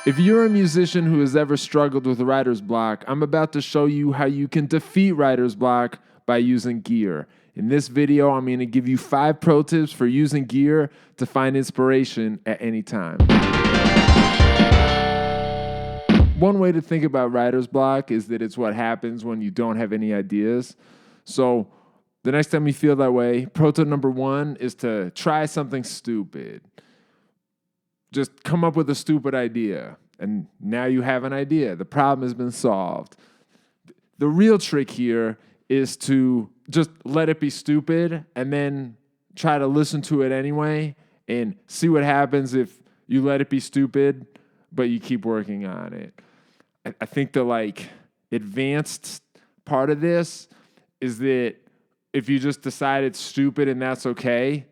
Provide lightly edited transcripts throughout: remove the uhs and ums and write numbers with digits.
If you're a musician who has ever struggled with writer's block, I'm about to show you how you can defeat writer's block by using gear. In this video, I'm going to give you 5 pro tips for using gear to find inspiration at any time. One way to think about writer's block is that it's what happens when you don't have any ideas. So the next time you feel that way, pro tip number 1 is to try something stupid. Just come up with a stupid idea, and now you have an idea. The problem has been solved. The real trick here is to just let it be stupid and then try to listen to it anyway and see what happens if you let it be stupid, but you keep working on it. I think the advanced part of this is that if you just decide it's stupid and that's okay,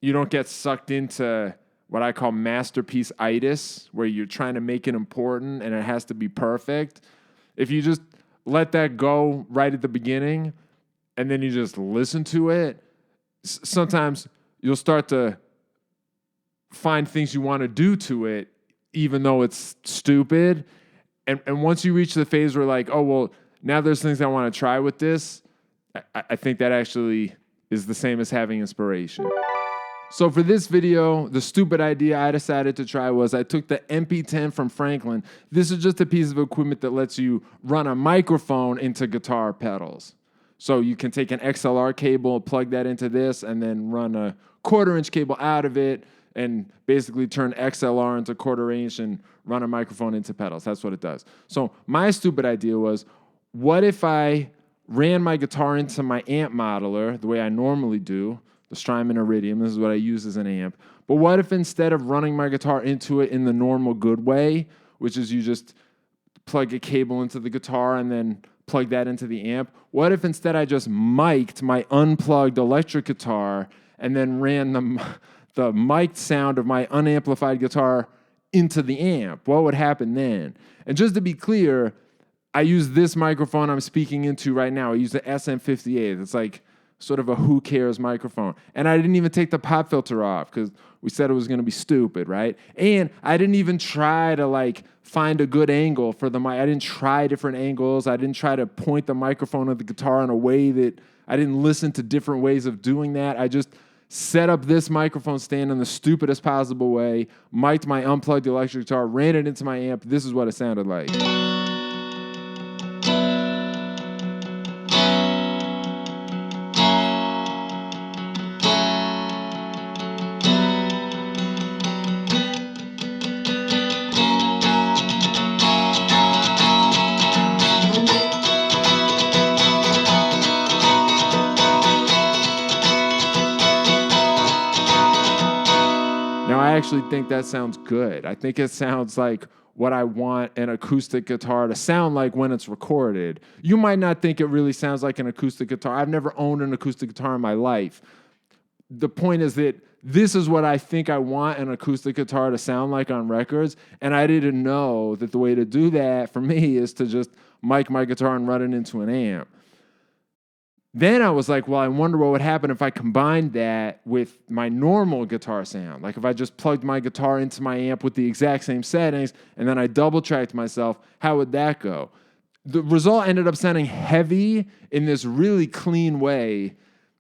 you don't get sucked into what I call masterpiece-itis, where you're trying to make it important and it has to be perfect. If you just let that go right at the beginning and then you just listen to it, sometimes you'll start to find things you want to do to it, even though it's stupid. And once you reach the phase where now there's things I want to try with this, I think that actually is the same as having inspiration. So for this video, the stupid idea I decided to try was I took the MP10 from Franklin. This is just a piece of equipment that lets you run a microphone into guitar pedals. So you can take an XLR cable, plug that into this, and then run a 1/4-inch cable out of it and basically turn XLR into 1/4-inch and run a microphone into pedals. That's what it does. So my stupid idea was, what if I ran my guitar into my amp modeler the way I normally do, the Strymon Iridium. This is what I use as an amp. But what if instead of running my guitar into it in the normal good way, which is you just plug a cable into the guitar and then plug that into the amp, what if instead I just mic'd my unplugged electric guitar and then ran the mic'd sound of my unamplified guitar into the amp? What would happen then? And just to be clear, I use this microphone I'm speaking into right now. I use the SM58. It's like sort of a who cares microphone. And I didn't even take the pop filter off because we said it was going to be stupid, right? And I didn't even try to find a good angle for the mic. I didn't try different angles. I didn't try to point the microphone of the guitar in a way that I didn't listen to different ways of doing that. I just set up this microphone stand in the stupidest possible way, mic'd my unplugged electric guitar, ran it into my amp. This is what it sounded like. Now, I actually think that sounds good. I think it sounds like what I want an acoustic guitar to sound like when it's recorded. You might not think it really sounds like an acoustic guitar. I've never owned an acoustic guitar in my life. The point is that this is what I think I want an acoustic guitar to sound like on records, and I didn't know that the way to do that for me is to just mic my guitar and run it into an amp. Then I was like, well, I wonder what would happen if I combined that with my normal guitar sound. Like if I just plugged my guitar into my amp with the exact same settings and then I double tracked myself, how would that go? The result ended up sounding heavy in this really clean way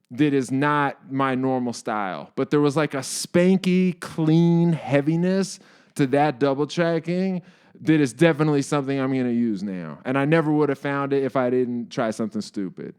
that is not my normal style. But there was like a spanky, clean heaviness to that double tracking that is definitely something I'm going to use now. And I never would have found it if I didn't try something stupid.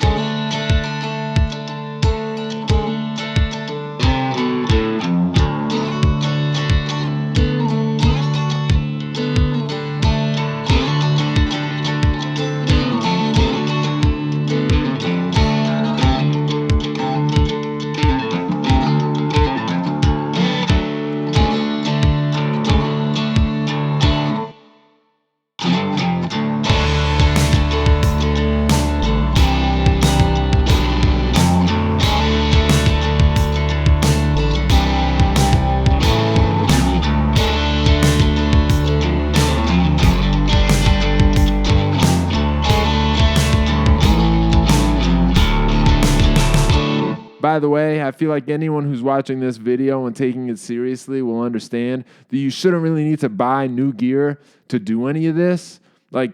By the way, I feel like anyone who's watching this video and taking it seriously will understand that you shouldn't really need to buy new gear to do any of this. Like,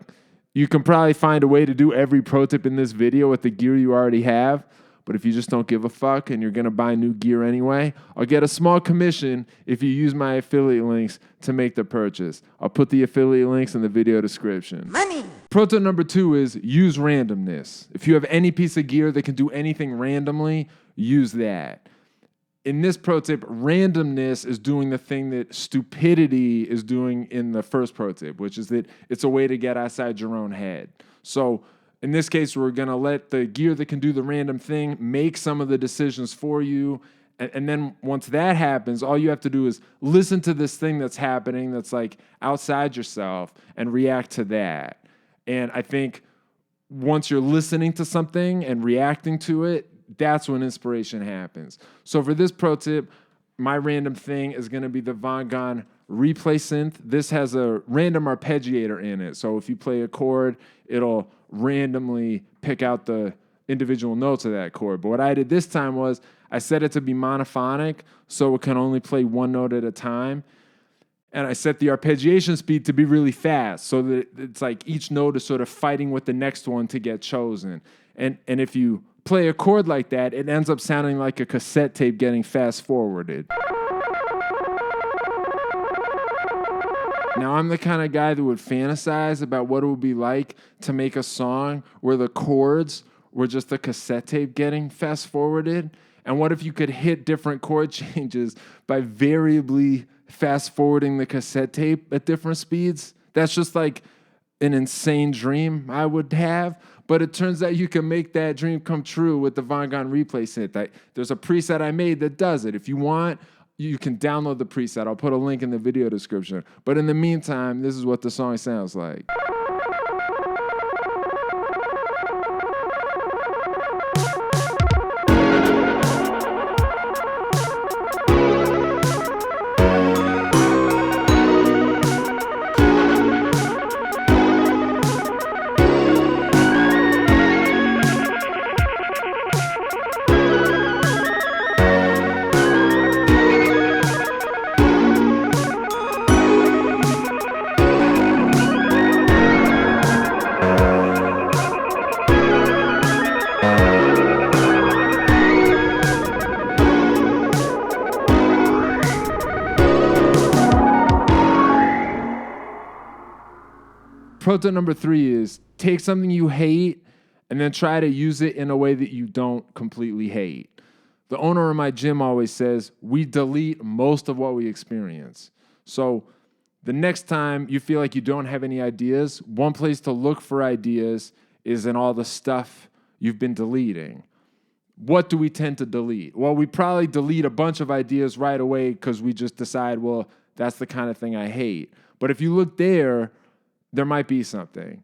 you can probably find a way to do every pro tip in this video with the gear you already have. But if you just don't give a fuck and you're going to buy new gear anyway, I'll get a small commission if you use my affiliate links to make the purchase. I'll put the affiliate links in the video description. Money! Pro tip number 2 is use randomness. If you have any piece of gear that can do anything randomly, use that. In this pro tip, randomness is doing the thing that stupidity is doing in the first pro tip, which is that it's a way to get outside your own head. So in this case, we're going to let the gear that can do the random thing make some of the decisions for you. And then once that happens, all you have to do is listen to this thing that's happening that's like outside yourself and react to that. And I think once you're listening to something and reacting to it, that's when inspiration happens. So for this pro tip, my random thing is going to be the Vongon Replay Synth. This has a random arpeggiator in it. So if you play a chord, it'll randomly pick out the individual notes of that chord. But what I did this time was I set it to be monophonic, so it can only play one note at a time. And I set the arpeggiation speed to be really fast, so that it's like each note is sort of fighting with the next one to get chosen. And if you play a chord like that, it ends up sounding like a cassette tape getting fast forwarded. Now, I'm the kind of guy that would fantasize about what it would be like to make a song where the chords were just a cassette tape getting fast forwarded. And what if you could hit different chord changes by variably fast forwarding the cassette tape at different speeds? That's just like an insane dream I would have. But it turns out you can make that dream come true with the Vongon Replay Synth. There's a preset I made that does it. If you want, you can download the preset. I'll put a link in the video description. But in the meantime, this is what the song sounds like. Pro tip number 3 is take something you hate and then try to use it in a way that you don't completely hate. The owner of my gym always says, we delete most of what we experience. So the next time you feel like you don't have any ideas, one place to look for ideas is in all the stuff you've been deleting. What do we tend to delete? Well, we probably delete a bunch of ideas right away because we just decide, well, that's the kind of thing I hate. But if you look there might be something.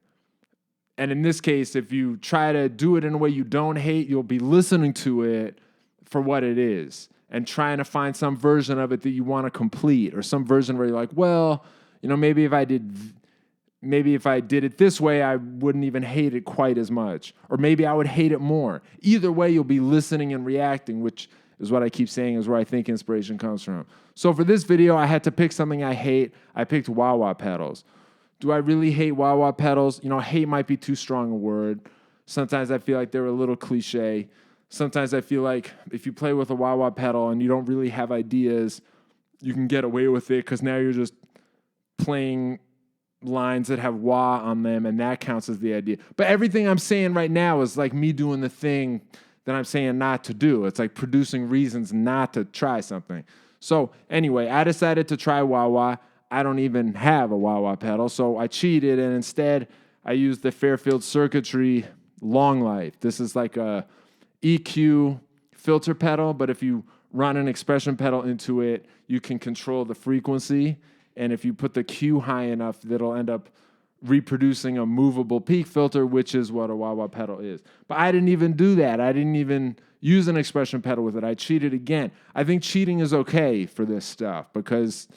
And in this case, if you try to do it in a way you don't hate, you'll be listening to it for what it is and trying to find some version of it that you want to complete, or some version where you're like, well, maybe if I did it this way, I wouldn't even hate it quite as much. Or maybe I would hate it more. Either way, you'll be listening and reacting, which is what I keep saying is where I think inspiration comes from. So for this video, I had to pick something I hate. I picked wah-wah pedals. Do I really hate wah-wah pedals? Hate might be too strong a word. Sometimes I feel like they're a little cliche. Sometimes I feel like if you play with a wah-wah pedal and you don't really have ideas, you can get away with it because now you're just playing lines that have wah on them, and that counts as the idea. But everything I'm saying right now is like me doing the thing that I'm saying not to do. It's like producing reasons not to try something. So anyway, I decided to try wah-wah. I don't even have a wah-wah pedal, so I cheated, and instead I used the Fairfield Circuitry Long Life. This is like a EQ filter pedal, but if you run an expression pedal into it, you can control the frequency, and if you put the Q high enough, that'll end up reproducing a movable peak filter, which is what a wah-wah pedal is. But I didn't even do that. I didn't even use an expression pedal with it. I cheated again. I think cheating is okay for this stuff because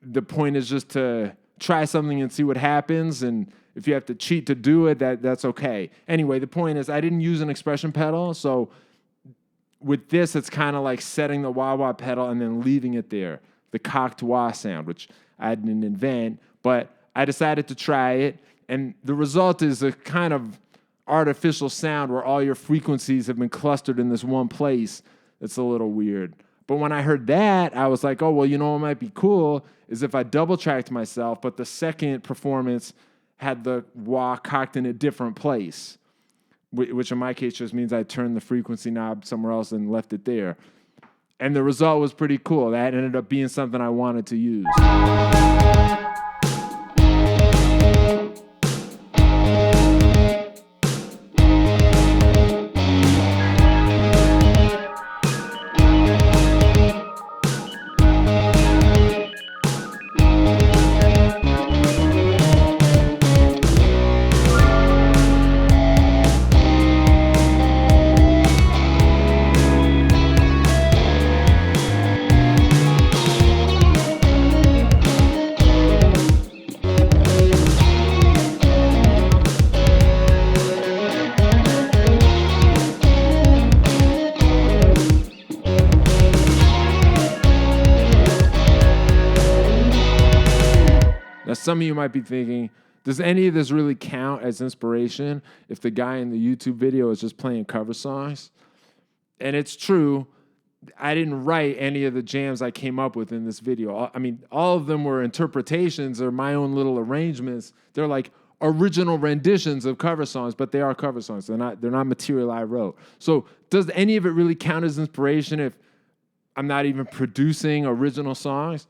the point is just to try something and see what happens, and if you have to cheat to do it, that's okay. Anyway, the point is I didn't use an expression pedal, so with this, it's kind of like setting the wah-wah pedal and then leaving it there, the cocked wah sound, which I didn't invent, but I decided to try it, and the result is a kind of artificial sound where all your frequencies have been clustered in this one place. It's a little weird. But when I heard that, I was like, oh, well, you know what might be cool is if I double-tracked myself, but the second performance had the wah cocked in a different place, which in my case just means I turned the frequency knob somewhere else and left it there. And the result was pretty cool. That ended up being something I wanted to use. Now, some of you might be thinking, does any of this really count as inspiration if the guy in the YouTube video is just playing cover songs? And it's true. I didn't write any of the jams I came up with in this video. I mean, all of them were interpretations or my own little arrangements. They're like original renditions of cover songs, but they are cover songs. They're not material I wrote. So does any of it really count as inspiration if I'm not even producing original songs?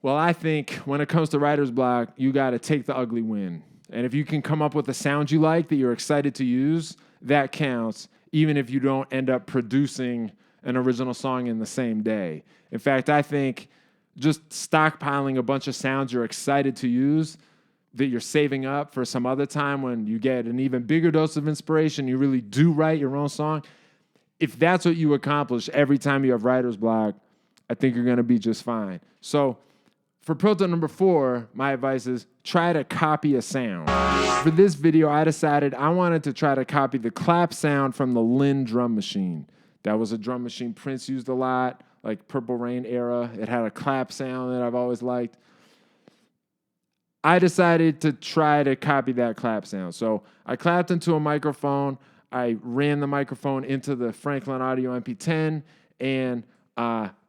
Well, I think when it comes to writer's block, you got to take the ugly win. And if you can come up with a sound you like that you're excited to use, that counts, even if you don't end up producing an original song in the same day. In fact, I think just stockpiling a bunch of sounds you're excited to use that you're saving up for some other time when you get an even bigger dose of inspiration, you really do write your own song. If that's what you accomplish every time you have writer's block, I think you're going to be just fine. So for pro tip number 4, my advice is try to copy a sound. For this video, I decided I wanted to try to copy the clap sound from the Lynn drum machine. That was a drum machine Prince used a lot, like Purple Rain era. It had a clap sound that I've always liked. I decided to try to copy that clap sound. So I clapped into a microphone. I ran the microphone into the Franklin Audio MP10, and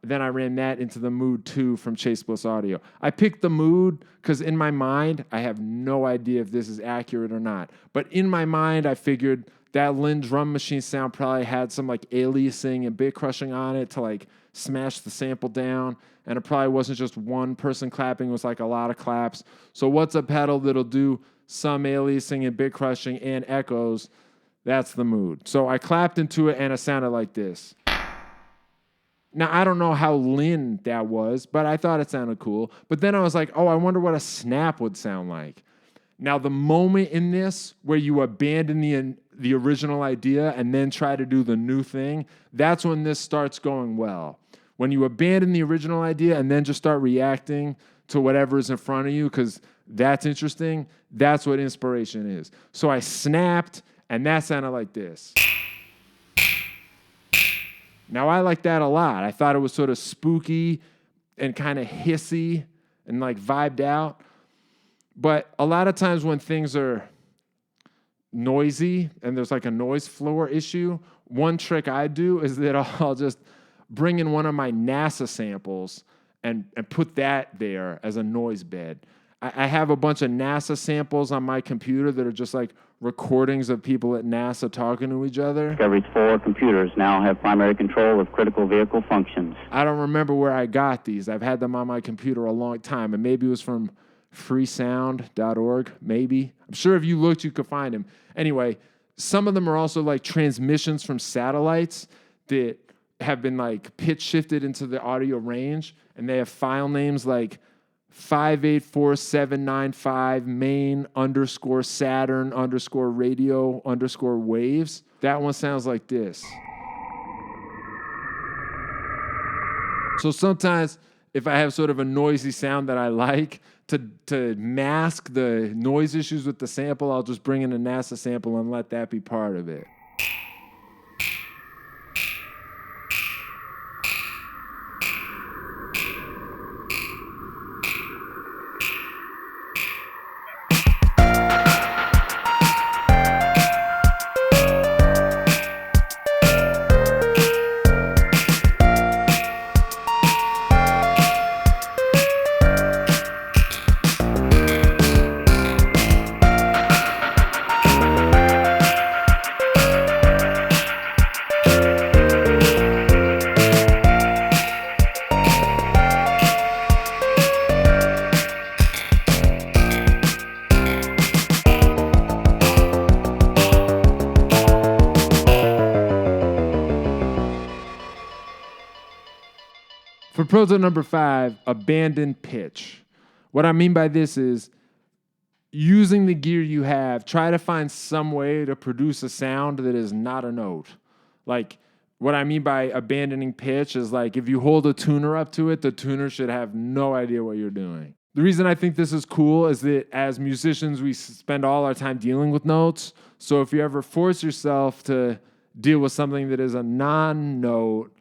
then I ran that into the Mood 2 from Chase Bliss Audio. I picked the Mood because in my mind, I have no idea if this is accurate or not. But in my mind, I figured that Lynn drum machine sound probably had some like aliasing and bit crushing on it to like smash the sample down. And it probably wasn't just one person clapping. It was like a lot of claps. So what's a pedal that'll do some aliasing and bit crushing and echoes? That's the Mood. So I clapped into it and it sounded like this. Now, I don't know how Lynn that was, but I thought it sounded cool. But then I was like, oh, I wonder what a snap would sound like. Now, the moment in this where you abandon the original idea and then try to do the new thing, that's when this starts going well. When you abandon the original idea and then just start reacting to whatever is in front of you because that's interesting, that's what inspiration is. So I snapped, and that sounded like this. Now, I like that a lot. I thought it was sort of spooky and kind of hissy and like vibed out. But a lot of times when things are noisy and there's like a noise floor issue, one trick I do is that I'll just bring in one of my NASA samples and put that there as a noise bed. I have a bunch of NASA samples on my computer that are just like recordings of people at NASA talking to each other. Discovery's 4 computers now have primary control of critical vehicle functions. I don't remember where I got these. I've had them on my computer a long time, and maybe it was from freesound.org, maybe. I'm sure if you looked, you could find them. Anyway, some of them are also like transmissions from satellites that have been like pitch shifted into the audio range, and they have file names like 584795 main _ Saturn _ radio _ waves. That one sounds like this. So sometimes if I have sort of a noisy sound that I like, to mask the noise issues with the sample, I'll just bring in a NASA sample and let that be part of it. pro tip number 5, abandon pitch. What I mean by this is using the gear you have, try to find some way to produce a sound that is not a note. Like, what I mean by abandoning pitch is like if you hold a tuner up to it, the tuner should have no idea what you're doing. The reason I think this is cool is that as musicians, we spend all our time dealing with notes. So if you ever force yourself to deal with something that is a non-note,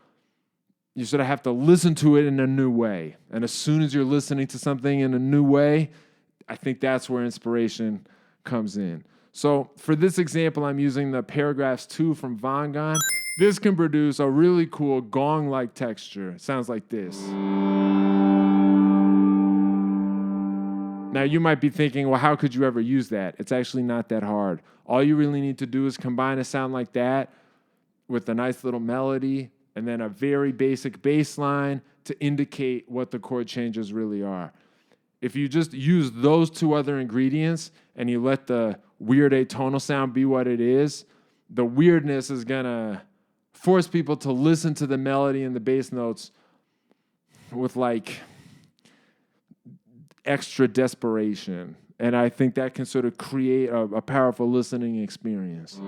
you sort of have to listen to it in a new way. And as soon as you're listening to something in a new way, I think that's where inspiration comes in. So for this example, I'm using the Paragraphs 2 from Vongon. This can produce a really cool gong-like texture. It sounds like this. Now, you might be thinking, well, how could you ever use that? It's actually not that hard. All you really need to do is combine a sound like that with a nice little melody and then a very basic bass line to indicate what the chord changes really are. If you just use those 2 other ingredients and you let the weird atonal sound be what it is, the weirdness is going to force people to listen to the melody and the bass notes with like extra desperation. And I think that can sort of create a powerful listening experience.